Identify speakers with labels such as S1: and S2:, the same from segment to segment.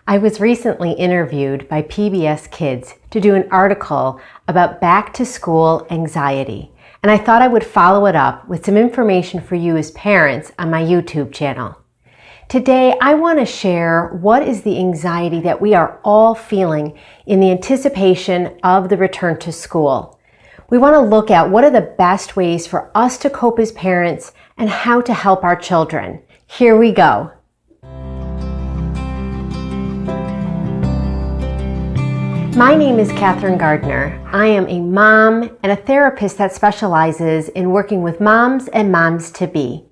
S1: I was recently interviewed by PBS Kids to do an article about back-to-school anxiety, and I thought I would follow it up with some information for you as parents on my YouTube channel. Today, I want to share what is the anxiety that we are all feeling in the anticipation of the return to school. We want to look at what are the best ways for us to cope as parents and how to help our children. Here we go. My name is Kathryn Gardner. I am a mom and a therapist that specializes in working with moms and moms-to-be.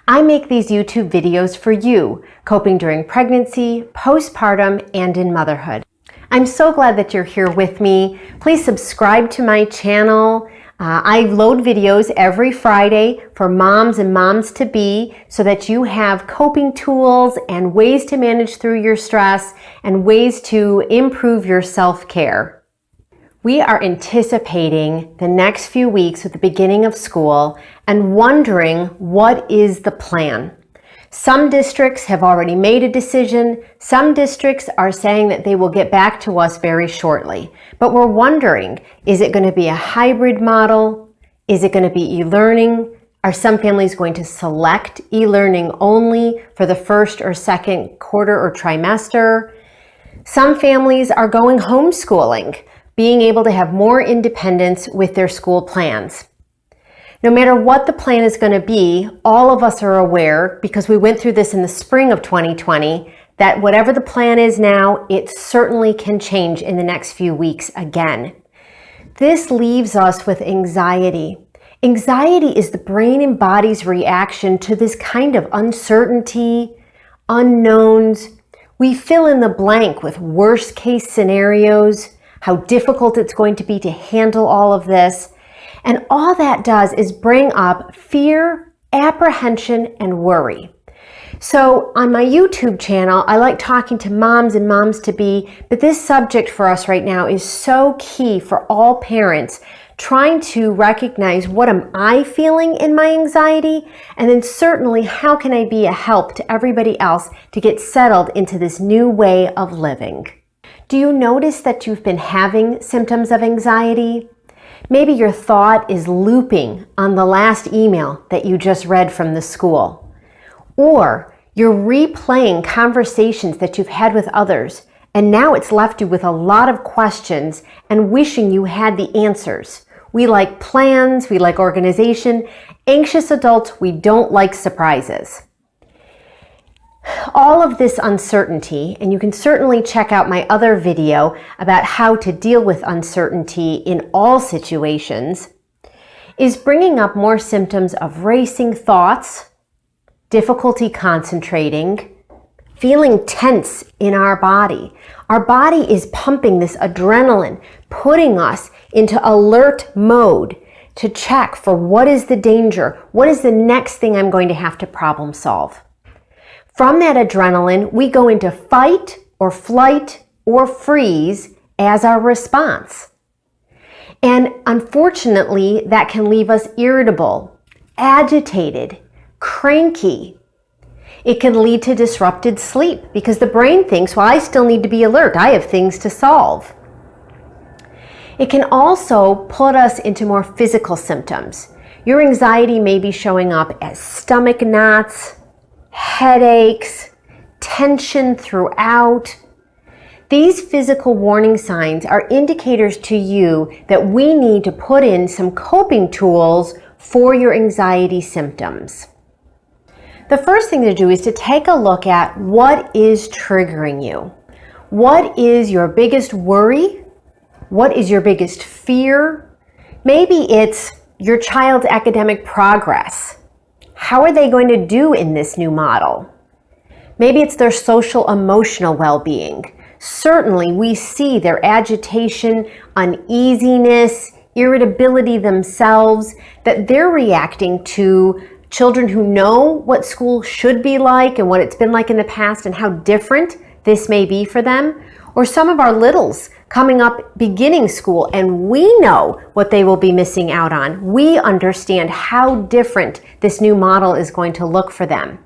S1: I make these YouTube videos for you, coping during pregnancy, postpartum, and in motherhood. I'm so glad that you're here with me. Please subscribe to my channel. I load videos every Friday for moms and moms-to-be so that you have coping tools and ways to manage through your stress and ways to improve your self-care. We are anticipating the next few weeks with the beginning of school and wondering what is the plan. Some districts have already made a decision. Some districts are saying that they will get back to us very shortly. But we're wondering, is it going to be a hybrid model? Is it going to be e-learning? Are some families going to select e-learning only for the first or second quarter or trimester? Some families are going homeschooling, being able to have more independence with their school plans. No matter what the plan is going to be, all of us are aware, because we went through this in the spring of 2020, that whatever the plan is now, it certainly can change in the next few weeks again. This leaves us with anxiety. Anxiety is the brain and body's reaction to this kind of uncertainty, unknowns. We fill in the blank with worst case scenarios, how difficult it's going to be to handle all of this. And all that does is bring up fear, apprehension, and worry. So on my YouTube channel, I like talking to moms and moms-to-be, but this subject for us right now is so key for all parents, trying to recognize what am I feeling in my anxiety, and then certainly how can I be a help to everybody else to get settled into this new way of living. Do you notice that you've been having symptoms of anxiety? Maybe your thought is looping on the last email that you just read from the school. Or you're replaying conversations that you've had with others, and now it's left you with a lot of questions and wishing you had the answers. We like plans, we like organization. Anxious adults, we don't like surprises. All of this uncertainty, and you can certainly check out my other video about how to deal with uncertainty in all situations, is bringing up more symptoms of racing thoughts, difficulty concentrating, feeling tense in our body. Our body is pumping this adrenaline, putting us into alert mode to check for what is the danger, what is the next thing I'm going to have to problem solve. From that adrenaline, we go into fight or flight or freeze as our response. And unfortunately, that can leave us irritable, agitated, cranky. It can lead to disrupted sleep because the brain thinks, well, I still need to be alert. I have things to solve. It can also put us into more physical symptoms. Your anxiety may be showing up as stomach knots, headaches, tension throughout. These physical warning signs are indicators to you that we need to put in some coping tools for your anxiety symptoms. The first thing to do is to take a look at what is triggering you. What is your biggest worry? What is your biggest fear? Maybe it's your child's academic progress. How are they going to do in this new model? Maybe it's their social emotional well-being. Certainly we see their agitation, uneasiness, irritability themselves, that they're reacting to children who know what school should be like and what it's been like in the past and how different this may be for them. Or some of our littles coming up beginning school, and we know what they will be missing out on. We understand how different this new model is going to look for them.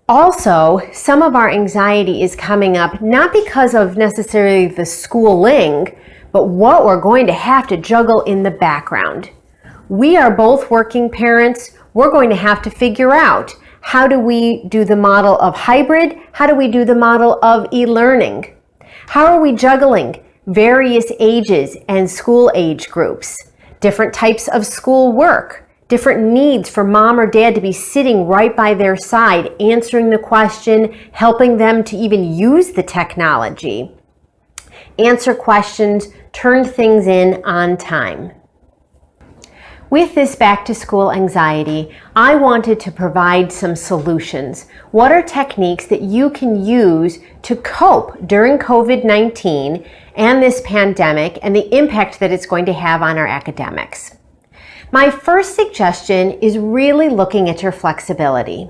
S1: Also, some of our anxiety is coming up not because of necessarily the schooling, but what we're going to have to juggle in the background. We are both working parents. We're going to have to figure out, how do we do the model of hybrid? How do we do the model of e-learning? How are we juggling various ages and school age groups, different types of school work, different needs for mom or dad to be sitting right by their side, answering the question, helping them to even use the technology, answer questions, turn things in on time. With this back to school anxiety, I wanted to provide some solutions. What are techniques that you can use to cope during COVID-19 and this pandemic and the impact that it's going to have on our academics? My first suggestion is really looking at your flexibility.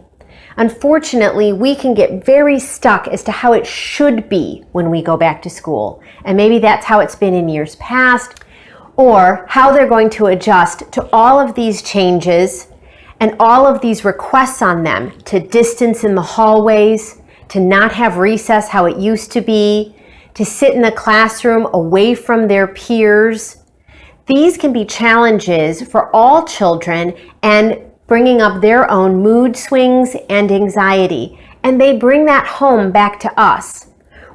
S1: Unfortunately, we can get very stuck as to how it should be when we go back to school. And maybe that's how it's been in years past, or how they're going to adjust to all of these changes and all of these requests on them to distance in the hallways, to not have recess how it used to be, to sit in the classroom away from their peers. These can be challenges for all children and bringing up their own mood swings and anxiety, and they bring that home back to us.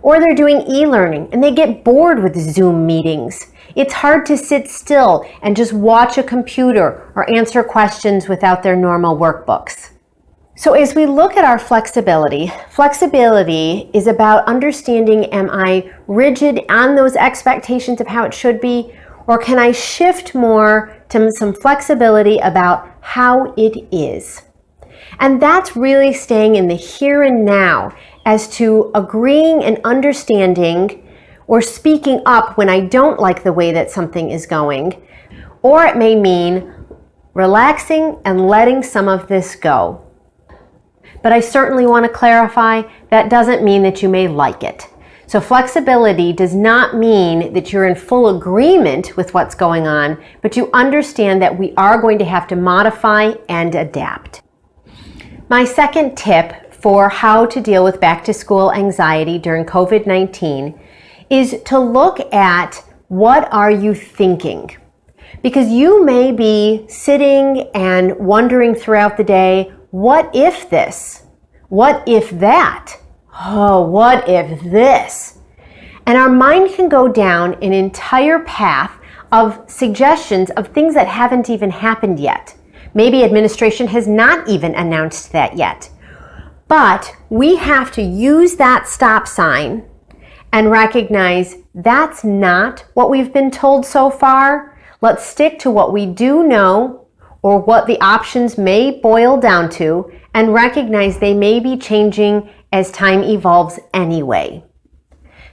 S1: Or they're doing e-learning and they get bored with Zoom meetings. It's hard to sit still and just watch a computer or answer questions without their normal workbooks. So as we look at our flexibility is about understanding, am I rigid on those expectations of how it should be? Or can I shift more to some flexibility about how it is? And that's really staying in the here and now as to agreeing and understanding or speaking up when I don't like the way that something is going. Or it may mean relaxing and letting some of this go. But I certainly want to clarify, that doesn't mean that you may like it. So flexibility does not mean that you're in full agreement with what's going on, but you understand that we are going to have to modify and adapt. My second tip for how to deal with back to school anxiety during COVID-19 is to look at what are you thinking. Because you may be sitting and wondering throughout the day, what if this? What if that? Oh, what if this? And our mind can go down an entire path of suggestions of things that haven't even happened yet. Maybe administration has not even announced that yet. But we have to use that stop sign and recognize that's not what we've been told so far. Let's stick to what we do know or what the options may boil down to and recognize they may be changing as time evolves anyway.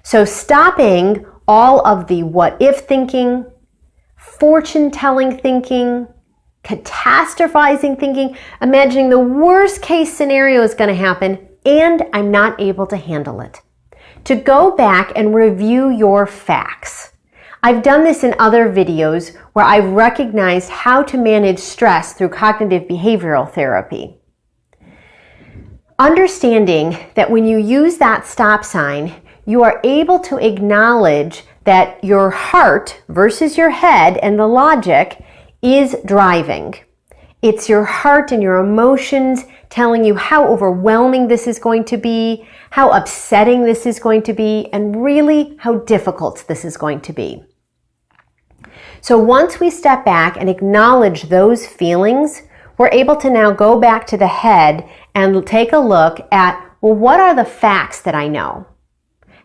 S1: So stopping all of the what if thinking, fortune telling thinking, catastrophizing thinking, imagining the worst case scenario is going to happen and I'm not able to handle it. To go back and review your facts. I've done this in other videos where I've recognized how to manage stress through cognitive behavioral therapy. Understanding that when you use that stop sign, you are able to acknowledge that your heart versus your head and the logic is driving. It's your heart and your emotions telling you how overwhelming this is going to be, how upsetting this is going to be, and really how difficult this is going to be. So once we step back and acknowledge those feelings, we're able to now go back to the head and take a look at, well, what are the facts that I know?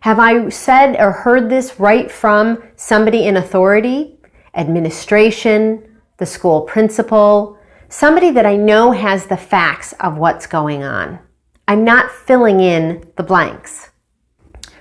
S1: Have I said or heard this right from somebody in authority, administration, the school principal, somebody that I know has the facts of what's going on? I'm not filling in the blanks.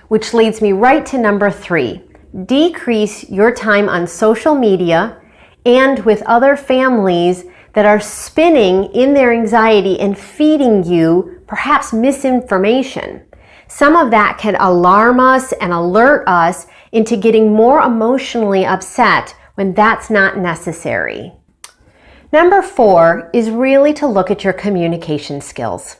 S1: Which leads me right to number 3. Decrease your time on social media and with other families that are spinning in their anxiety and feeding you perhaps misinformation. Some of that can alarm us and alert us into getting more emotionally upset when that's not necessary. Number 4 is really to look at your communication skills.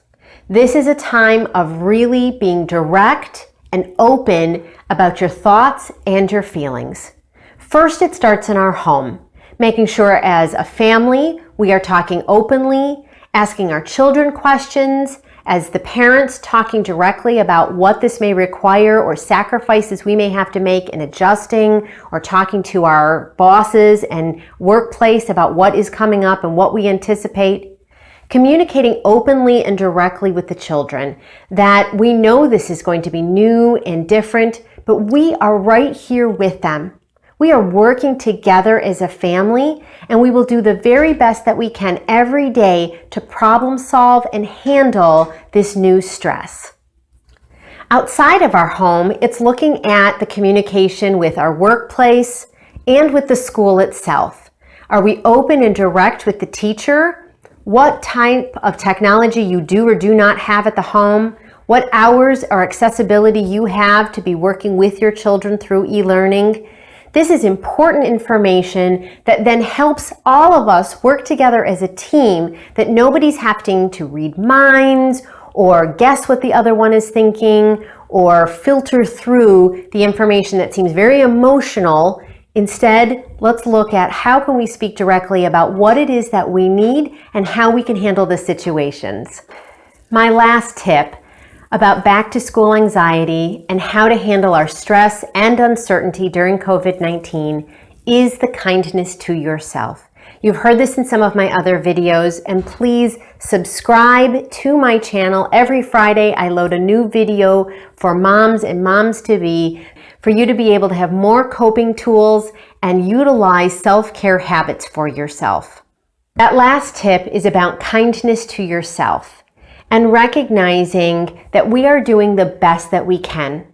S1: This is a time of really being direct and open about your thoughts and your feelings. First, it starts in our home, making sure as a family we are talking openly, asking our children questions, as the parents talking directly about what this may require or sacrifices we may have to make in adjusting, or talking to our bosses and workplace about what is coming up and what we anticipate. Communicating openly and directly with the children that we know this is going to be new and different, but we are right here with them. We are working together as a family, and we will do the very best that we can every day to problem solve and handle this new stress. Outside of our home, it's looking at the communication with our workplace and with the school itself. Are we open and direct with the teacher? What type of technology you do or do not have at the home? What hours or accessibility you have to be working with your children through e-learning? This is important information that then helps all of us work together as a team, that nobody's having to read minds or guess what the other one is thinking or filter through the information that seems very emotional. Instead, let's look at how can we speak directly about what it is that we need and how we can handle the situations. My last tip about back-to-school anxiety and how to handle our stress and uncertainty during COVID-19 is the kindness to yourself. You've heard this in some of my other videos, and please subscribe to my channel. Every Friday I load a new video for moms and moms-to-be for you to be able to have more coping tools and utilize self-care habits for yourself. That last tip is about kindness to yourself and recognizing that we are doing the best that we can.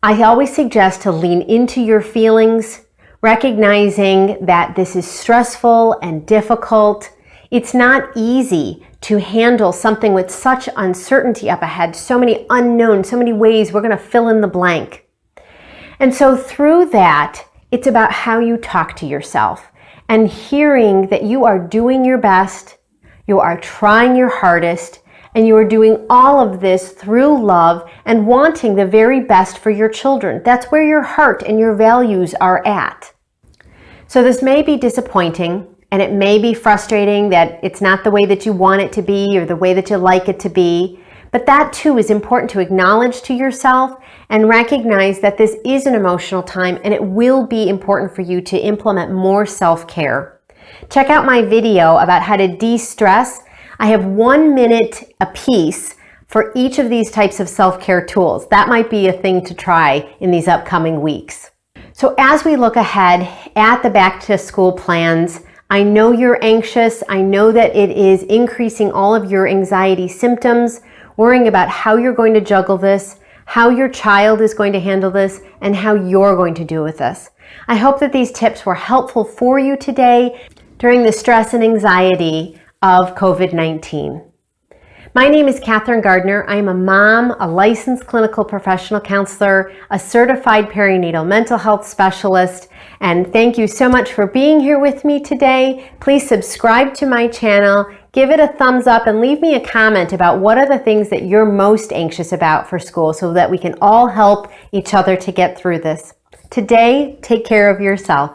S1: I always suggest to lean into your feelings, recognizing that this is stressful and difficult. It's not easy to handle something with such uncertainty up ahead, so many unknowns, so many ways we're going to fill in the blank. And so through that, it's about how you talk to yourself and hearing that you are doing your best, you are trying your hardest, and you are doing all of this through love and wanting the very best for your children. That's where your heart and your values are at. So this may be disappointing, and it may be frustrating that it's not the way that you want it to be or the way that you like it to be, but that too is important to acknowledge to yourself and recognize that this is an emotional time, and it will be important for you to implement more self-care. Check out my video about how to de-stress. I have 1 minute a piece for each of these types of self-care tools. That might be a thing to try in these upcoming weeks. So as we look ahead at the back to school plans, I know you're anxious. I know that it is increasing all of your anxiety symptoms, worrying about how you're going to juggle this, how your child is going to handle this, and how you're going to do with this. I hope that these tips were helpful for you today during the stress and anxiety of COVID-19. My name is Kathryn Gardner. I am a mom, a licensed clinical professional counselor, a certified perinatal mental health specialist, and thank you so much for being here with me today. Please subscribe to my channel, give it a thumbs up, and leave me a comment about what are the things that you're most anxious about for school so that we can all help each other to get through this. Today, take care of yourself.